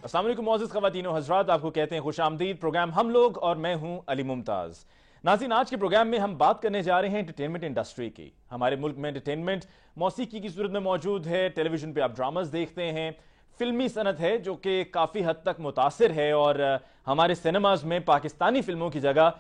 अस्सलाम वालेकुम मोअज़्ज़िज़ ख़वातीन व हज़रात, आपको कहते हैं खुश आमदीद। प्रोग्राम हम लोग और मैं हूं अली मुमताज़। नाज़रीन, आज के प्रोग्राम में हम बात करने जा रहे हैं एंटरटेनमेंट इंडस्ट्री की। हमारे मुल्क में एंटरटेनमेंट मौसीकी की सूरत में मौजूद है। टेलीविजन पे आप ड्रामास देखते हैं, फिल्मी सनत है जो कि काफ़ी हद तक मुतासिर है और हमारे सिनेमाज में पाकिस्तानी फिल्मों की जगह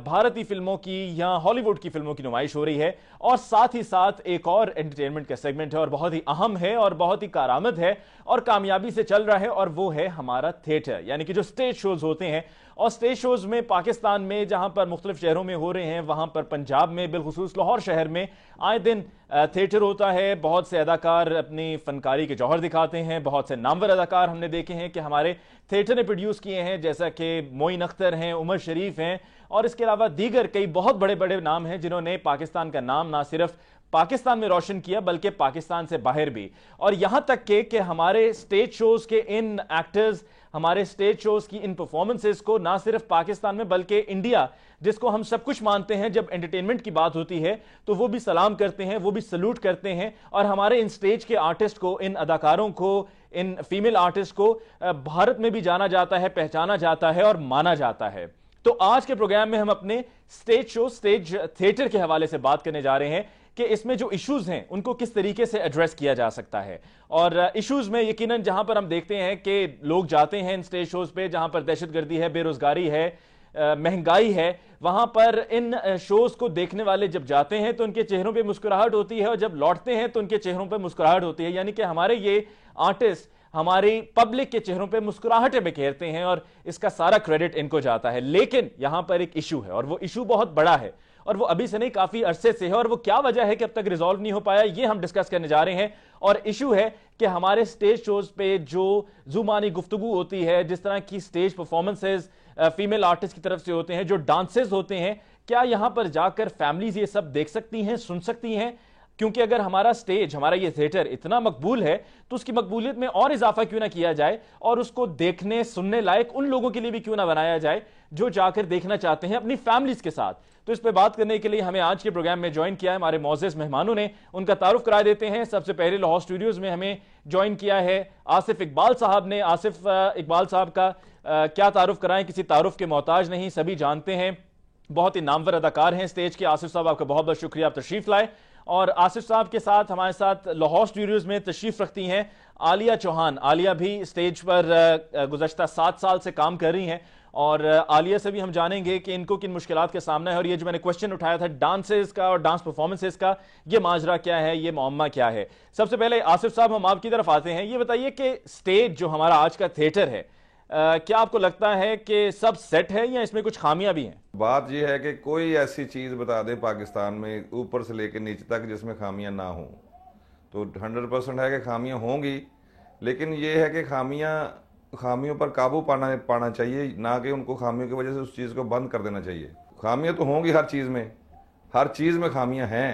भारतीय फिल्मों की या हॉलीवुड की फिल्मों की नुमाइश हो रही है। और साथ ही साथ एक और एंटरटेनमेंट का सेगमेंट है और बहुत ही अहम है और बहुत ही कारआमद है और कामयाबी से चल रहा है, और वो है हमारा थिएटर, यानी कि जो स्टेज शोज होते हैं। और स्टेज शोज में पाकिस्तान में जहां पर मुख्तलिफ शहरों में हो रहे हैं, वहां पर पंजाब में बिलखुसूस लाहौर शहर में आए दिन थिएटर होता है। बहुत से अदाकार अपनी फनकारी के जौहर दिखाते हैं। बहुत से नामवर अदाकार हमने देखे हैं कि हमारे थिएटर ने प्रोड्यूस किए हैं, जैसा कि मोइन अख्तर हैं, उमर शरीफ हैं, और इसके अलावा दीगर कई बहुत बड़े बड़े नाम हैं जिन्होंने पाकिस्तान का नाम ना सिर्फ पाकिस्तान में रोशन किया बल्कि पाकिस्तान से बाहर भी। और यहां तक कि हमारे स्टेज शोज के इन एक्टर्स, हमारे स्टेज शोज की इन परफॉर्मेंसेस को ना सिर्फ पाकिस्तान में बल्कि इंडिया, जिसको हम सब कुछ मानते हैं जब एंटरटेनमेंट की बात होती है, तो वो भी सलाम करते हैं, वो भी सल्यूट करते हैं। और हमारे इन स्टेज के आर्टिस्ट को, इन अदाकारों को, इन फीमेल आर्टिस्ट को भारत में भी जाना जाता है, पहचाना जाता है और माना जाता है। तो आज के प्रोग्राम में हम अपने स्टेज शो, स्टेज थिएटर के हवाले से बात करने जा रहे हैं कि इसमें जो इश्यूज हैं उनको किस तरीके से एड्रेस किया जा सकता है। और इश्यूज में यकीनन जहां पर हम देखते हैं कि लोग जाते हैं इन स्टेज शोज पे जहां पर दहशतगर्दी है, बेरोजगारी है, महंगाई है, वहां पर इन शोज को देखने वाले जब जाते हैं तो उनके चेहरों पे मुस्कुराहट होती है और जब लौटते हैं तो उनके चेहरों पे मुस्कुराहट होती है। यानी कि हमारे ये आर्टिस्ट हमारी पब्लिक के चेहरों पे मुस्कुराहटें बिखेरते हैं और इसका सारा क्रेडिट इनको जाता है। लेकिन यहां पर एक इशू है और वो इशू बहुत बड़ा है और वो अभी से नहीं, काफी अरसे से है। और वो क्या वजह है कि अब तक रिजॉल्व नहीं हो पाया, ये हम डिस्कस करने जा रहे हैं। और इशू है कि हमारे स्टेज शोज पे जो जुबानी गुफ्तगू होती है, जिस तरह की स्टेज परफॉर्मेंसेज फीमेल आर्टिस्ट की तरफ से होते हैं, जो डांसेस होते हैं, क्या यहां पर जाकर फैमिलीज ये सब देख सकती हैं, सुन सकती हैं? क्योंकि अगर हमारा स्टेज, हमारा ये थिएटर इतना मकबूल है तो उसकी मकबूलियत में और इजाफा क्यों ना किया जाए और उसको देखने सुनने लायक उन लोगों के लिए भी क्यों ना बनाया जाए जो जाकर देखना चाहते हैं अपनी फैमिलीज के साथ। तो इस पे बात करने के लिए हमें आज के प्रोग्राम में ज्वाइन किया है हमारे मौजूद मेहमानों ने। उनका तारुफ करा देते हैं। सबसे पहले लाहौर स्टूडियोज में हमें ज्वाइन किया है आसिफ इकबाल साहब ने। आसिफ इकबाल साहब का क्या तारुफ कराएं, किसी तारुफ के मोहताज नहीं, सभी जानते हैं, बहुत ही नामवर अदाकार हैं स्टेज के। आसिफ साहब आपका बहुत बहुत शुक्रिया, आप तशरीफ लाए। और आसिफ साहब के साथ हमारे साथ लाहौर स्टूडियोज में तशरीफ रखती हैं आलिया चौहान। आलिया भी स्टेज पर गुज़श्ता 7 साल से काम कर रही हैं और आलिया से भी हम जानेंगे कि इनको किन मुश्किलात का सामना है। और ये जो मैंने क्वेश्चन उठाया था डांसेस का और डांस परफॉर्मेंसेस का, ये माजरा क्या है, ये मुअम्मा क्या है? सबसे पहले आसिफ साहब हम आपकी तरफ आते हैं। ये बताइए कि स्टेज जो हमारा आज का थिएटर है, क्या आपको लगता है कि सब सेट है या इसमें कुछ खामियां भी हैं? बात यह है कि कोई ऐसी चीज़ बता दे पाकिस्तान में ऊपर से लेकर नीचे तक जिसमें खामियां ना हो, तो 100% है कि खामियां होंगी। लेकिन ये है कि खामियों पर काबू पाना चाहिए, ना कि उनको खामियों की वजह से उस चीज़ को बंद कर देना चाहिए। खामियां तो होंगी हर चीज़ में खामियां हैं,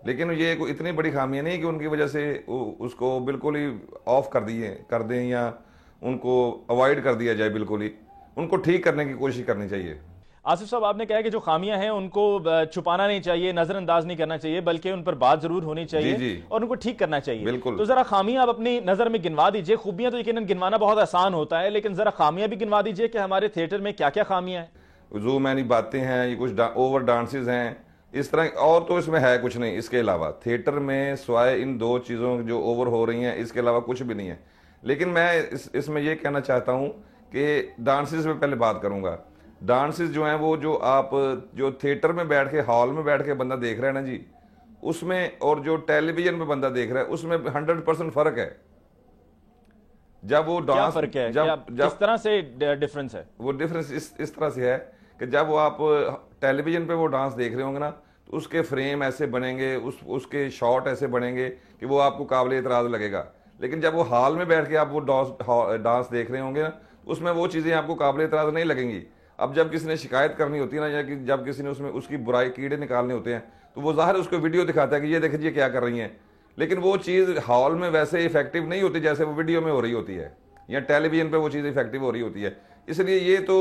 लेकिन ये इतनी बड़ी खामियां नहीं कि उनकी वजह से उसको बिल्कुल ही ऑफ कर दें या उनको अवॉइड कर दिया जाए। बिल्कुल ही उनको ठीक करने की कोशिश करनी चाहिए। आसिफ साहब, आपने कहा कि जो खामियां हैं उनको छुपाना नहीं चाहिए, नजरअंदाज नहीं करना चाहिए, बल्कि उन पर बात जरूर होनी चाहिए जी। और उनको ठीक करना चाहिए। बिल्कुल। तो जरा खामियां आप अपनी नजर में गिनवा दीजिए। खूबियां तो यकीनन गिनवाना बहुत आसान होता है, लेकिन जरा खामियां भी गिनवा दीजिए कि हमारे थिएटर में क्या क्या खामियां हैं। जो मैंने बातें हैं, ये कुछ ओवर डांसेस हैं, इस तरह, और तो इसमें है कुछ नहीं। इसके अलावा थिएटर में सिवाय इन 2 चीज़ों जो ओवर हो रही हैं, इसके अलावा कुछ भी नहीं है। लेकिन मैं इसमें यह कहना चाहता हूं कि डांसेस में पहले बात करूंगा। डांसेस जो हैं वो जो थिएटर में बैठ के, हॉल में बैठ के बंदा देख रहा है ना जी, उसमें और जो टेलीविजन में बंदा देख रहा है उसमें 100% फर्क है। जब वो डांस, फर्क है, किस तरह से डिफरेंस है? वो डिफरेंस इस तरह से है कि जब वो आप टेलीविजन पे वो डांस देख रहे होंगे ना, तो उसके फ्रेम ऐसे बनेंगे, उसके शॉट ऐसे बनेंगे कि वो आपको काबिल एतराज लगेगा। लेकिन जब वो हॉल में बैठ के आप वो डांस देख रहे होंगे ना, उसमें वो चीज़ें आपको काबिल एतराज नहीं लगेंगी। अब जब किसी ने शिकायत करनी होती है ना, या कि जब किसी ने उसमें उसकी बुराई, कीड़े निकालने होते हैं, तो वो ज़ाहिर उसको वीडियो दिखाता है कि ये देखिए क्या कर रही हैं। लेकिन वो चीज़ हॉल में वैसे इफेक्टिव नहीं होती जैसे वो वीडियो में हो रही होती है, या टेलीविजन पर वो चीज़ इफेक्टिव हो रही होती है। इसलिए ये तो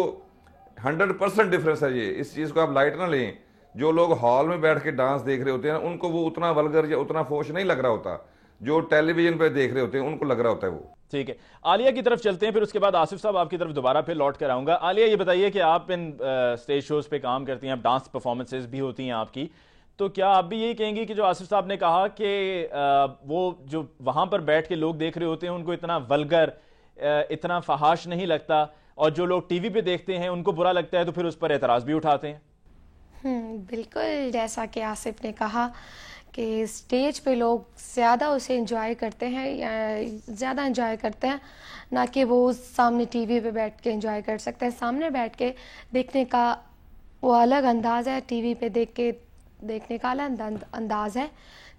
100% डिफरेंस है। ये इस चीज़ को आप लाइट ना लें। जो लोग हॉल में बैठ के डांस देख रहे होते हैं उनको वो उतना वल्गर या उतना फोश नहीं लग रहा होता। जो टेलीविजन पे देख रहे होते हैं उनको लग रहा होता है वो। ठीक है, आलिया की तरफ चलते हैं, फिर उसके बाद आसिफ साहब आपकी तरफ दोबारा फिर लौट कर आऊंगा। आलिया, ये बताइए कि आप इन स्टेज शोज पे काम करती हैं, डांस परफॉर्मेंसेज भी होती हैं आपकी, तो क्या आप भी यही कहेंगी कि जो आसिफ साहब ने कहा कि वो जो वहां पर बैठ के लोग देख रहे होते हैं उनको इतना वल्गर, इतना फहाश नहीं लगता, और जो लोग टीवी पे देखते हैं उनको बुरा लगता है तो फिर उस पर एतराज भी उठाते हैं? बिल्कुल, जैसा कि आसिफ ने कहा कि स्टेज पे लोग ज़्यादा उसे एंजॉय करते हैं, या ज़्यादा एंजॉय करते हैं, ना कि वो सामने टीवी पे बैठ के एंजॉय कर सकते हैं। सामने बैठ के देखने का वो अलग अंदाज़ है, टीवी पे देख के देखने का अलग अंदाज़ है,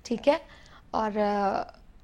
ठीक है। और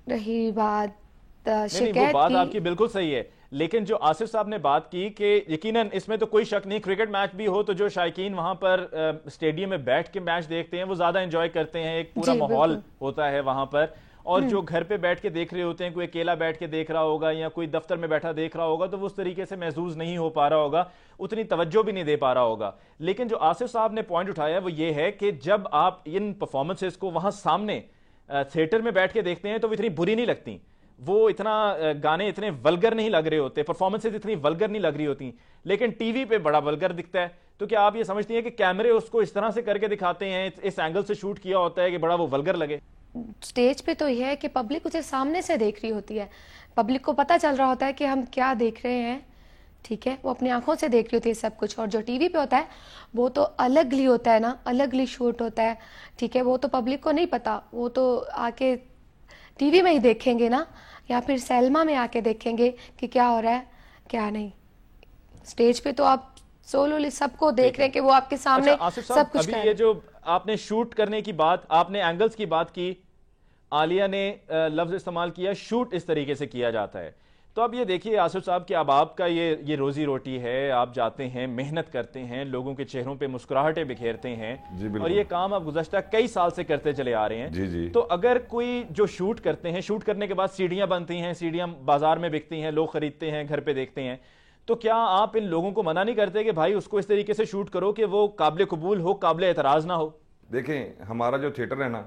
रही बात नहीं, वो बात की, आपकी बिल्कुल सही है, लेकिन जो आसिफ साहब ने बात की कि यकीनन इसमें तो कोई शक नहीं, क्रिकेट मैच भी हो तो जो शायकीन वहां पर स्टेडियम में बैठ के मैच देखते हैं वो ज्यादा एंजॉय करते हैं, एक पूरा माहौल होता है वहां पर। और जो घर पे बैठ के देख रहे होते हैं, कोई अकेला बैठ के देख रहा होगा या कोई दफ्तर में बैठा देख रहा होगा, तो वो उस तरीके से महसूस नहीं हो पा रहा होगा, उतनी तवज्जो भी नहीं दे पा रहा होगा। लेकिन जो आसिफ साहब ने पॉइंट उठाया वो ये है कि जब आप इन परफॉर्मेंसेस को वहां सामने थिएटर में बैठ के देखते हैं तो वो इतनी बुरी नहीं लगती, वो इतना गाने इतने वल्गर नहीं लग रहे होते, परफॉर्मेंसेज इतनी वल्गर नहीं लग रही होती, लेकिन टीवी पे बड़ा वल्गर दिखता है। तो क्या आप ये समझती हैं कि कैमरे उसको इस तरह से करके दिखाते हैं, इस एंगल से शूट किया होता है कि बड़ा वो वल्गर लगे? स्टेज पे तो यह है कि पब्लिक उसे सामने से देख रही होती है, पब्लिक को पता चल रहा होता है कि हम क्या देख रहे हैं, ठीक है, वो अपनी आंखों से देख रही होती है सब कुछ। और जो टीवी पे होता है वो तो अलग ही होता है ना, अलग ही शूट होता है, ठीक है, वो तो पब्लिक को नहीं पता, वो तो आके टीवी में ही देखेंगे ना, या फिर सैलमा में आके देखेंगे कि क्या हो रहा है क्या नहीं। स्टेज पे तो आप सोलो सबको देख रहे हैं कि वो आपके सामने सब कुछ। अभी ये जो आपने शूट करने की बात, आपने एंगल्स की बात की, आलिया ने लफ्ज इस्तेमाल किया शूट इस तरीके से किया जाता है, तो अब ये देखिए आसिफ साहब कि अब आपका ये रोजी रोटी है, आप जाते हैं, मेहनत करते हैं, लोगों के चेहरों पे मुस्कुराहटें बिखेरते हैं, और ये काम आप गुज़श्ता कई साल से करते चले आ रहे हैं। जी। तो अगर कोई जो शूट करते हैं, शूट करने के बाद सीढ़ियां बनती हैं, सीढ़ियां बाजार में बिकती हैं, लोग खरीदते हैं, घर पे देखते हैं, तो क्या आप इन लोगों को मना नहीं करते कि भाई उसको इस तरीके से शूट करो कि वो काबिल कबूल हो, काबिल एतराज ना हो? देखें, हमारा जो थिएटर है ना,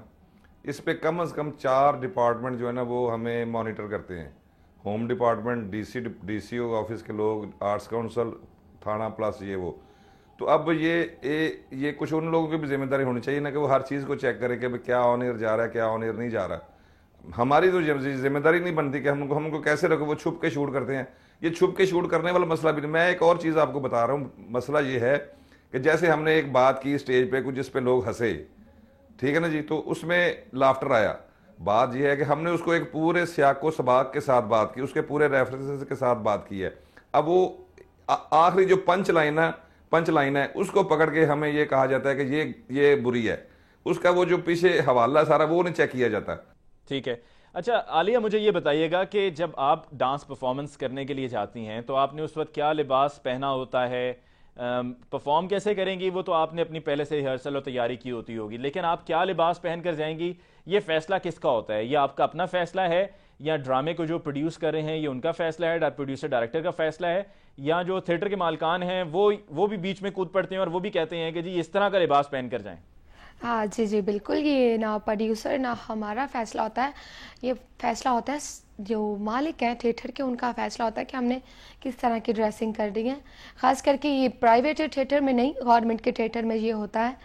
इस पे कम से कम 4 डिपार्टमेंट जो है ना वो हमें मॉनिटर करते हैं। होम डिपार्टमेंट, डीसीओ ऑफिस के लोग, आर्ट्स काउंसिल, थाना, प्लस ये वो। तो अब ये कुछ उन लोगों की भी जिम्मेदारी होनी चाहिए ना कि वो हर चीज़ को चेक करें कि भाई क्या ऑन एयर जा रहा है, क्या ऑन एयर नहीं जा रहा। हमारी तो जिम्मेदारी नहीं बनती कि हमको कैसे रखो, वो छुप के शूट करते हैं। ये छुप के शूट करने वाला मसला भी नहीं। मैं एक और चीज़ आपको बता रहा हूँ, मसला ये है कि जैसे हमने एक बात की स्टेज पे कुछ जिस पे लोग हंसे, ठीक है ना जी, तो उसमें लाफ्टर आया। बात यह है कि हमने उसको एक पूरे सियाको सबाक के साथ बात की, उसके पूरे रेफरेंसेस के साथ बात की है। अब वो आखिरी जो पंच लाइन है उसको पकड़ के हमें ये कहा जाता है कि ये बुरी है, उसका वो जो पीछे हवाला सारा वो नहीं चेक किया जाता। ठीक है, अच्छा आलिया, मुझे ये बताइएगा कि जब आप डांस परफॉर्मेंस करने के लिए जाती हैं तो आपने उस वक्त क्या लिबास पहना होता है, परफॉर्म कैसे करेंगी, वो तो आपने अपनी पहले से रिहर्सल और तैयारी की होती होगी, लेकिन आप क्या लिबास पहन कर जाएंगी, ये फैसला किसका होता है? ये आपका अपना फैसला है, या ड्रामे को जो प्रोड्यूस कर रहे हैं ये उनका फैसला है, प्रोड्यूसर डायरेक्टर का फैसला है, या जो थिएटर के मालिकान हैं वो भी बीच में कूद पड़ते हैं और वो भी कहते हैं कि जी इस तरह का लिबास पहन कर जाएं? हाँ जी, बिल्कुल, ये ना प्रोड्यूसर ना हमारा फैसला होता है, ये फैसला होता है जो मालिक हैं थिएटर के, उनका फैसला होता है कि हमने किस तरह की ड्रेसिंग कर दी है। ख़ास करके ये प्राइवेट थिएटर में नहीं, गवर्नमेंट के थिएटर में ये होता है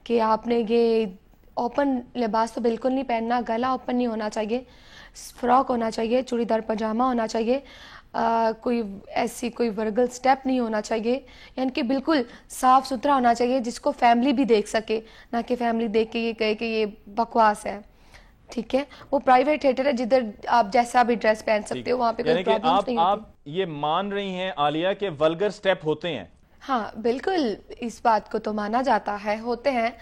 कि आपने ये ओपन लिबास तो बिल्कुल नहीं पहनना, गला ओपन नहीं होना चाहिए, फ्रॉक होना चाहिए, चूड़ीदार पजामा होना चाहिए, कोई वर्गल स्टेप नहीं होना चाहिए, यानी कि बिल्कुल साफ़ सुथरा होना चाहिए जिसको फैमिली भी देख सके, ना कि फैमिली देख के ये कहे कि ये बकवास है, ठीक है। वो प्राइवेट थिएटर है जिधर आप जैसा भी ड्रेस पहन सकते हो, वहाँ पे कोई प्रॉब्लम नहीं होती। आप ये मान रही हैं आलिया कि वल्गर स्टेप होते हैं? हाँ बिल्कुल, इस बात को तो माना जाता है, होते हैं।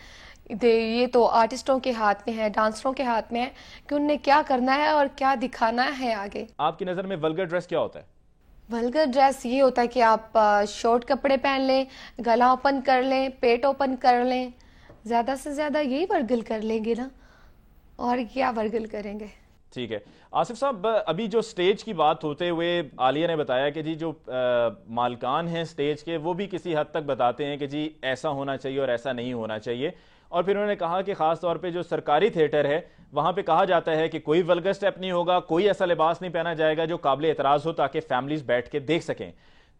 ये तो आर्टिस्टों के हाथ में है, डांसरों के हाथ में है कि उन्हें क्या करना है और क्या दिखाना है आगे। आपकी नज़र में वल्गर ड्रेस क्या होता है? वल्गर ड्रेस ये होता है कि आप शॉर्ट कपड़े पहन लें, गला ओपन कर लें, पेट ओपन कर लें, ज़्यादा से ज़्यादा यही वर्गल कर लेंगे ना, और क्या वर्गल करेंगे। ठीक है आसिफ साहब, अभी जो स्टेज की बात होते हुए आलिया ने बताया कि जी जो मालकान हैं स्टेज के वो भी किसी हद तक बताते हैं कि जी ऐसा होना चाहिए और ऐसा नहीं होना चाहिए, और फिर उन्होंने कहा कि खास तौर पे जो सरकारी थिएटर है वहां पे कहा जाता है कि कोई वल्गर स्टेप नहीं होगा, कोई ऐसा लिबास नहीं पहना जाएगा जो काबिल एतराज हो, ताकि फैमिलीज बैठ के देख सकें।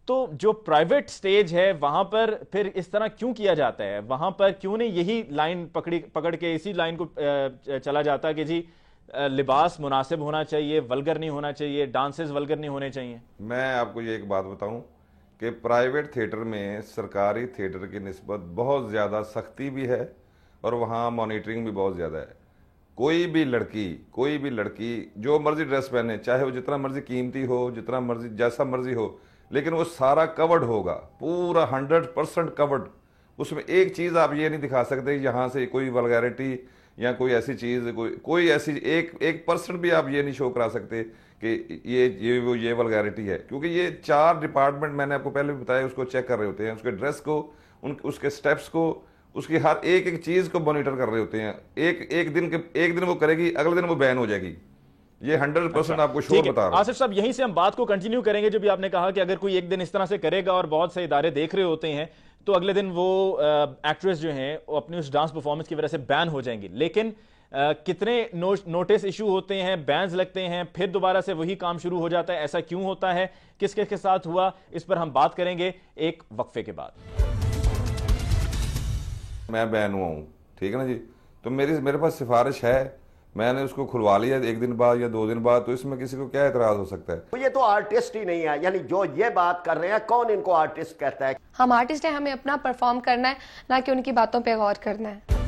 तो जो प्राइवेट स्टेज है वहां पर फिर इस तरह क्यों किया जाता है? वहां पर क्यों नहीं यही लाइन पकड़ के इसी लाइन को चला जाता कि जी लिबास मुनासिब होना चाहिए, वल्गर नहीं होना चाहिए, डांसेस वल्गर नहीं होने चाहिए? मैं आपको ये एक बात बताऊं कि प्राइवेट थिएटर में सरकारी थिएटर की निस्बत बहुत ज़्यादा सख्ती भी है और वहाँ मॉनिटरिंग भी बहुत ज़्यादा है। कोई भी लड़की जो मर्जी ड्रेस पहने, चाहे वो जितना मर्जी कीमती हो, जितना मर्जी जैसा मर्जी हो, लेकिन वो सारा कवर्ड होगा, पूरा 100% कवर्ड। उसमें एक चीज़ आप ये नहीं दिखा सकते यहाँ से कोई वल्गैरिटी या कोई ऐसी चीज़, कोई ऐसी एक परसेंट भी आप ये नहीं शो करा सकते कि ये वल्गैरिटी है, क्योंकि ये 4 डिपार्टमेंट मैंने आपको पहले भी बताया उसको चेक कर रहे होते हैं, उसके ड्रेस को, उसके स्टेप्स को, उसकी हर एक चीज़ को मॉनिटर कर रहे होते हैं। एक दिन वो करेगी, अगले दिन वो बैन हो जाएगी। ये 100% आपको श्योर बता रहा हूं। आसिफ साहब, यहीं से हम बात को कंटिन्यू करेंगे। जो भी आपने कहा कि अगर कोई एक दिन इस तरह से करेगा और बहुत से इदारे देख रहे होते हैं तो अगले दिन वो एक्ट्रेस जो हैं वो अपनी उस डांस परफॉर्मेंस की वजह से बैन हो जाएंगी। लेकिन कितने नोटिस इशू होते हैं, बैन्स लगते हैं, फिर दोबारा से वही काम शुरू हो जाता है। ऐसा क्यों होता है, किस किस के साथ हुआ, इस पर हम बात करेंगे एक वक्फे के बाद। मैं बैन हुआ हूँ, ठीक है ना जी, तो मेरे पास सिफारिश है, मैंने उसको खुलवा लिया 1 दिन बाद या 2 दिन बाद, तो इसमें किसी को क्या एतराज हो सकता है? तो ये तो आर्टिस्ट ही नहीं है, यानी जो ये बात कर रहे हैं, कौन इनको आर्टिस्ट कहता है? हम आर्टिस्ट हैं, हमें अपना परफॉर्म करना है, ना कि उनकी बातों पे गौर करना है।